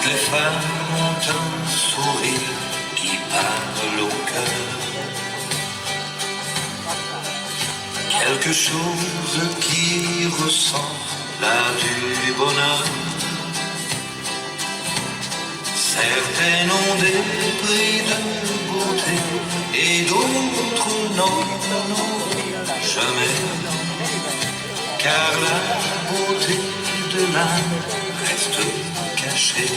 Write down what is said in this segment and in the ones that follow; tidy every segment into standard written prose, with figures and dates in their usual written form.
Toutes les femmes ont un sourire qui parle au cœur. Quelque chose qui ressemble à du bonheur. Certaines ont des prix de beauté et d'autres n'en ont jamais. Car la beauté de l'âme reste cachée.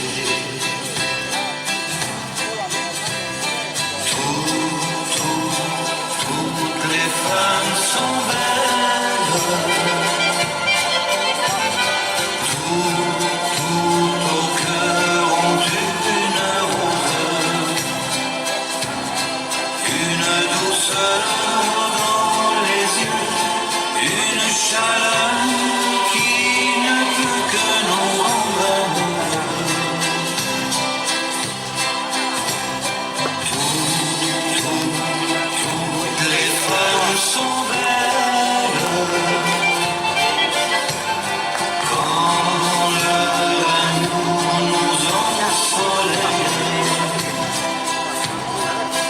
Toutes les femmes sont belles. Tout au cœur ont une rose, une douceur dans les yeux, une chaleur qui ne peut que nous rendre amoureux. Toutes les femmes sont belles. Quand leur amour nous ensoleille,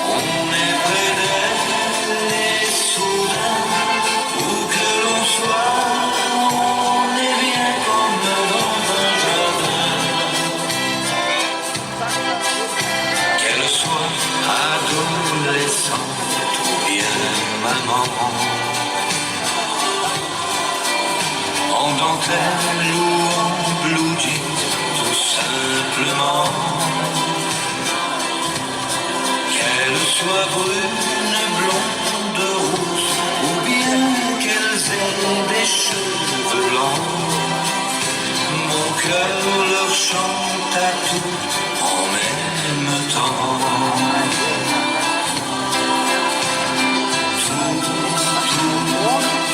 on est près d'elle et soudain, où que l'on soit, on est bien comme dans un jardin. Qu'elle soit adolescente ou bien maman, en dentelle ou en blue jeans, tout simplement. Qu'elle soit brune, blonde, rousse, ou bien qu'elles aient des cheveux blancs, mon cœur leur chante à tout en même temps.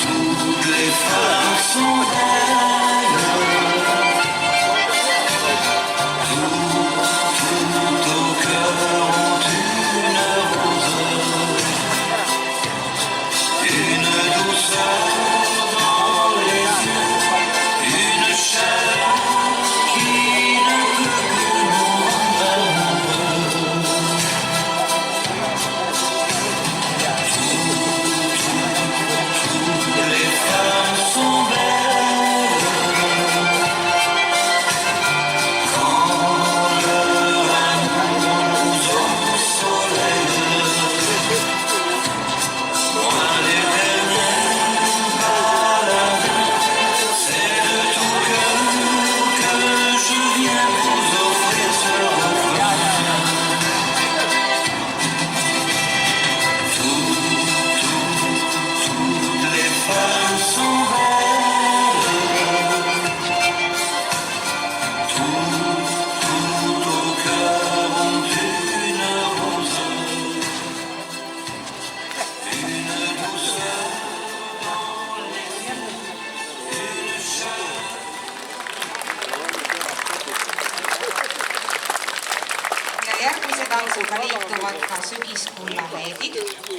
Toutes les femmes sont belles. Tout au cœur ont une rose, une douceur dans les yeux, une chaleur qui ne peut que nous rendre amoureux. Toutes les femmes sont belles. Quand leur amour nous ensoleille, moi l'éternel paladin, c'est de tout cœur que je viens vous offrir ce refrain. Toutes les femmes sont belles. Tout au cœur ont une rose, une douceur dans les yeux, une chaleur. Ja järgmise tantsuga liituvad ka sügiskulla leedid.